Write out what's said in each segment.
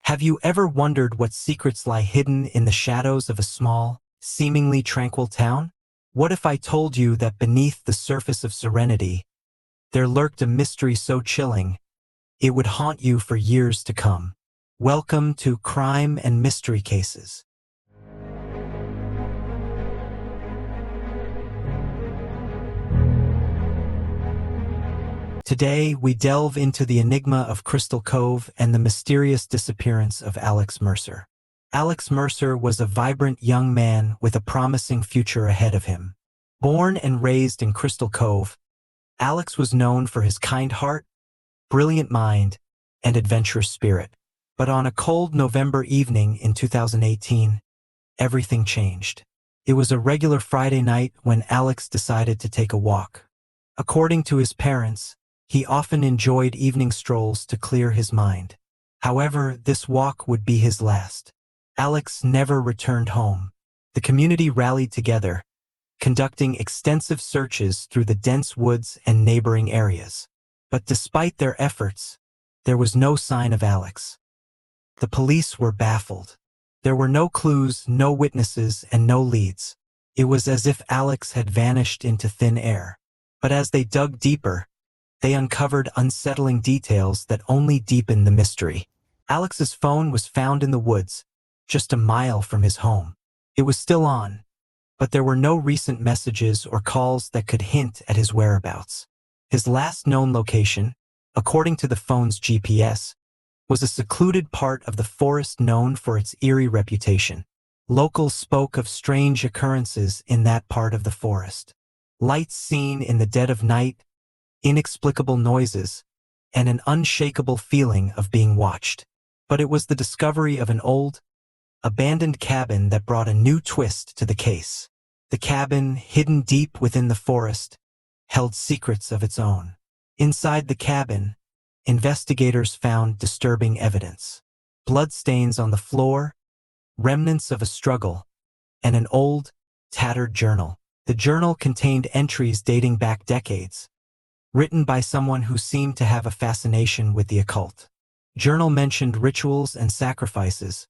Have you ever wondered what secrets lie hidden in the shadows of a small, seemingly tranquil town? What if I told you that beneath the surface of serenity, there lurked a mystery so chilling, it would haunt you for years to come? Welcome to Crime and Mystery Cases. Today, we delve into the enigma of Crystal Cove and the mysterious disappearance of Alex Mercer. Alex Mercer was a vibrant young man with a promising future ahead of him. Born and raised in Crystal Cove, Alex was known for his kind heart, brilliant mind, and adventurous spirit. But on a cold November evening in 2018, everything changed. It was a regular Friday night when Alex decided to take a walk. According to his parents, he often enjoyed evening strolls to clear his mind. However, this walk would be his last. Alex never returned home. The community rallied together, conducting extensive searches through the dense woods and neighboring areas. But despite their efforts, there was no sign of Alex. The police were baffled. There were no clues, no witnesses, and no leads. It was as if Alex had vanished into thin air. But as they dug deeper, they uncovered unsettling details that only deepened the mystery. Alex's phone was found in the woods, just a mile from his home. It was still on, but there were no recent messages or calls that could hint at his whereabouts. His last known location, according to the phone's GPS, was a secluded part of the forest known for its eerie reputation. Locals spoke of strange occurrences in that part of the forest. Lights seen in the dead of night, inexplicable noises, and an unshakable feeling of being watched. But it was the discovery of an old, abandoned cabin that brought a new twist to the case. The cabin, hidden deep within the forest, held secrets of its own. Inside the cabin, investigators found disturbing evidence. Bloodstains on the floor, remnants of a struggle, and an old, tattered journal. The journal contained entries dating back decades, written by someone who seemed to have a fascination with the occult. Journal mentioned rituals and sacrifices,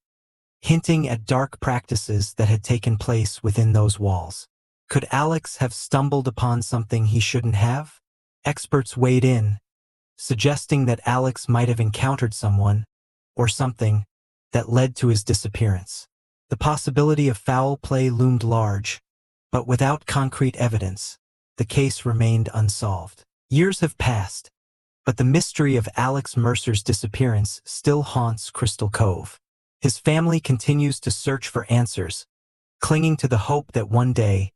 hinting at dark practices that had taken place within those walls. Could Alex have stumbled upon something he shouldn't have? Experts weighed in, suggesting that Alex might have encountered someone, or something, that led to his disappearance. The possibility of foul play loomed large, but without concrete evidence, the case remained unsolved. Years have passed, but the mystery of Alex Mercer's disappearance still haunts Crystal Cove. His family continues to search for answers, clinging to the hope that one day,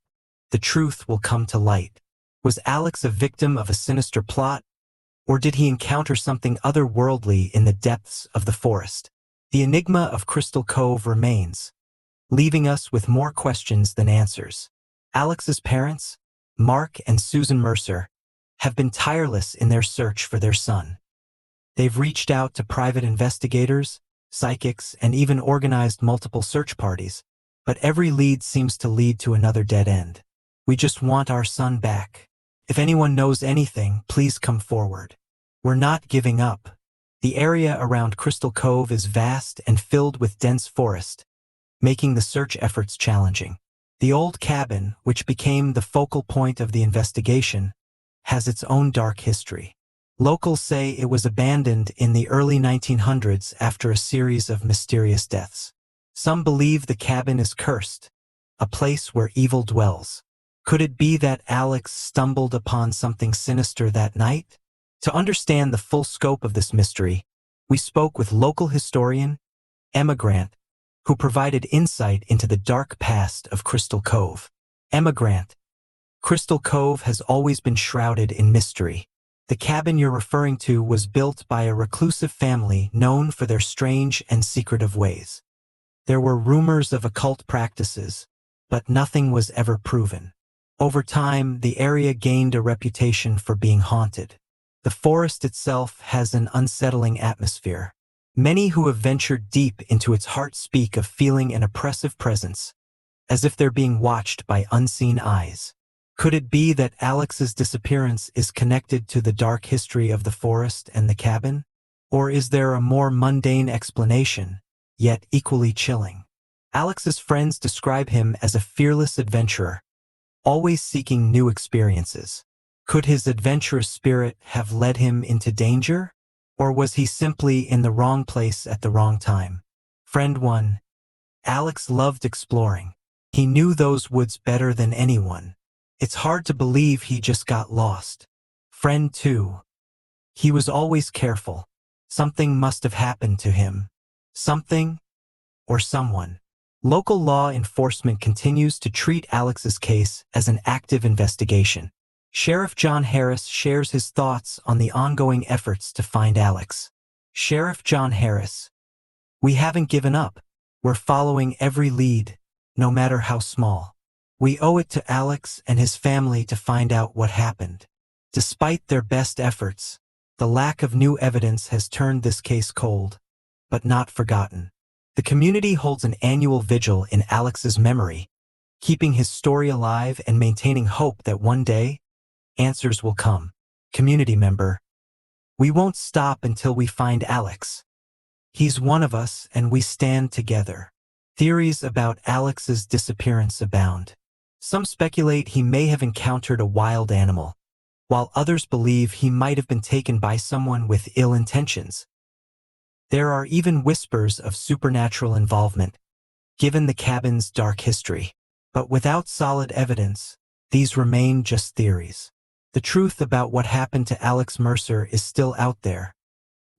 the truth will come to light. Was Alex a victim of a sinister plot, or did he encounter something otherworldly in the depths of the forest? The enigma of Crystal Cove remains, leaving us with more questions than answers. Alex's parents, Mark and Susan Mercer, have been tireless in their search for their son. They've reached out to private investigators, psychics, and even organized multiple search parties, but every lead seems to lead to another dead end. We just want our son back. If anyone knows anything, please come forward. We're not giving up. The area around Crystal Cove is vast and filled with dense forest, making the search efforts challenging. The old cabin, which became the focal point of the investigation, has its own dark history. Locals say it was abandoned in the early 1900s after a series of mysterious deaths. Some believe the cabin is cursed, a place where evil dwells. Could it be that Alex stumbled upon something sinister that night? To understand the full scope of this mystery, we spoke with local historian Emma Grant, who provided insight into the dark past of Crystal Cove. Emma Grant: Crystal Cove has always been shrouded in mystery. The cabin you're referring to was built by a reclusive family known for their strange and secretive ways. There were rumors of occult practices, but nothing was ever proven. Over time, the area gained a reputation for being haunted. The forest itself has an unsettling atmosphere. Many who have ventured deep into its heart speak of feeling an oppressive presence, as if they're being watched by unseen eyes. Could it be that Alex's disappearance is connected to the dark history of the forest and the cabin? Or is there a more mundane explanation, yet equally chilling? Alex's friends describe him as a fearless adventurer, always seeking new experiences. Could his adventurous spirit have led him into danger? Or was he simply in the wrong place at the wrong time? Friend 1. Alex loved exploring. He knew those woods better than anyone. It's hard to believe he just got lost. Friend 2. He was always careful. Something must have happened to him. Something or someone. Local law enforcement continues to treat Alex's case as an active investigation. Sheriff John Harris shares his thoughts on the ongoing efforts to find Alex. Sheriff John Harris: "We haven't given up. We're following every lead, no matter how small. We owe it to Alex and his family to find out what happened." Despite their best efforts, the lack of new evidence has turned this case cold, but not forgotten. The community holds an annual vigil in Alex's memory, keeping his story alive and maintaining hope that one day, answers will come. Community member: "We won't stop until we find Alex. He's one of us and we stand together." Theories about Alex's disappearance abound. Some speculate he may have encountered a wild animal, while others believe he might have been taken by someone with ill intentions. There are even whispers of supernatural involvement, given the cabin's dark history. But without solid evidence, these remain just theories. The truth about what happened to Alex Mercer is still out there,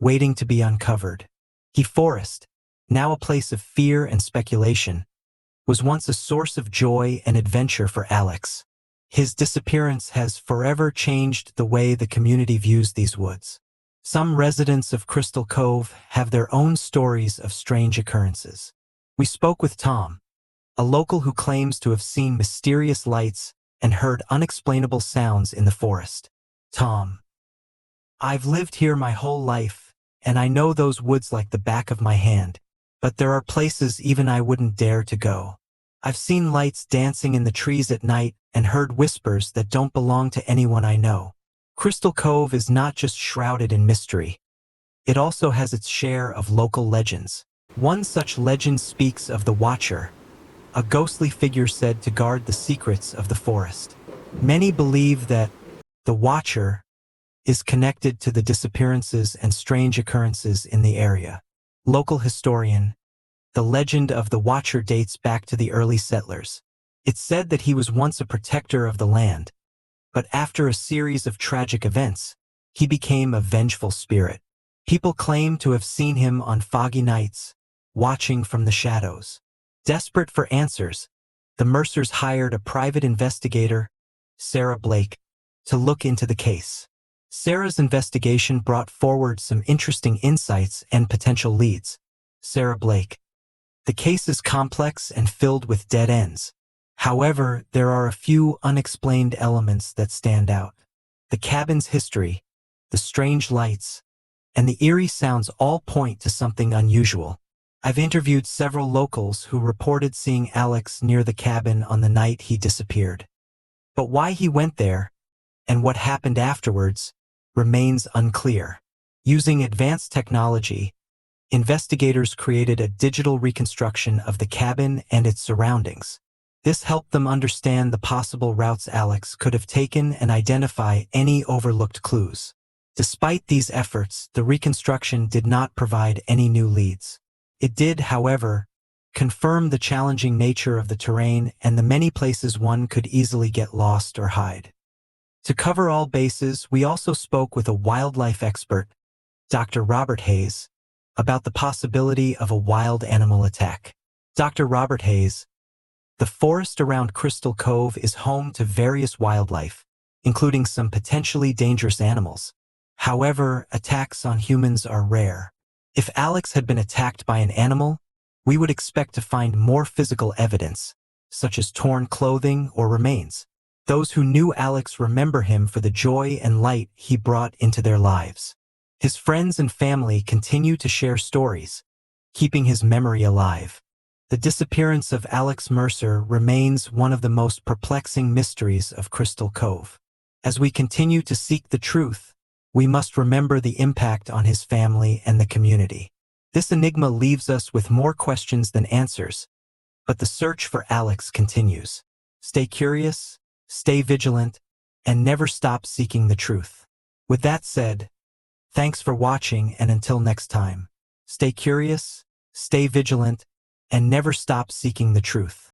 waiting to be uncovered. He Forest, now a place of fear and speculation, was once a source of joy and adventure for Alex. His disappearance has forever changed the way the community views these woods. Some residents of Crystal Cove have their own stories of strange occurrences. We spoke with Tom, a local who claims to have seen mysterious lights and heard unexplainable sounds in the forest. Tom: "I've lived here my whole life, and I know those woods like the back of my hand, but there are places even I wouldn't dare to go. I've seen lights dancing in the trees at night and heard whispers that don't belong to anyone I know." Crystal Cove is not just shrouded in mystery. It also has its share of local legends. One such legend speaks of the Watcher, a ghostly figure said to guard the secrets of the forest. Many believe that the Watcher is connected to the disappearances and strange occurrences in the area. Local historian: "The legend of the Watcher dates back to the early settlers. It's said that he was once a protector of the land, but after a series of tragic events, he became a vengeful spirit. People claim to have seen him on foggy nights, watching from the shadows." Desperate for answers, the Mercers hired a private investigator, Sarah Blake, to look into the case. Sarah's investigation brought forward some interesting insights and potential leads. Sarah Blake: "The case is complex and filled with dead ends. However, there are a few unexplained elements that stand out. The cabin's history, the strange lights, and the eerie sounds all point to something unusual. I've interviewed several locals who reported seeing Alex near the cabin on the night he disappeared. But why he went there, and what happened afterwards, remains unclear. Using advanced technology, investigators created a digital reconstruction of the cabin and its surroundings. This helped them understand the possible routes Alex could have taken and identify any overlooked clues. Despite these efforts, the reconstruction did not provide any new leads. It did, however, confirm the challenging nature of the terrain and the many places one could easily get lost or hide. To cover all bases, we also spoke with a wildlife expert, Dr. Robert Hayes, about the possibility of a wild animal attack. Dr. Robert Hayes: "The forest around Crystal Cove is home to various wildlife, including some potentially dangerous animals. However, attacks on humans are rare. If Alex had been attacked by an animal, we would expect to find more physical evidence, such as torn clothing or remains. Those who knew Alex remember him for the joy and light he brought into their lives. His friends and family continue to share stories, keeping his memory alive. The disappearance of Alex Mercer remains one of the most perplexing mysteries of Crystal Cove. As we continue to seek the truth, we must remember the impact on his family and the community. This enigma leaves us with more questions than answers, but the search for Alex continues. Stay curious, stay vigilant, and never stop seeking the truth. With that said, thanks for watching, and until next time, stay curious, stay vigilant, and never stop seeking the truth.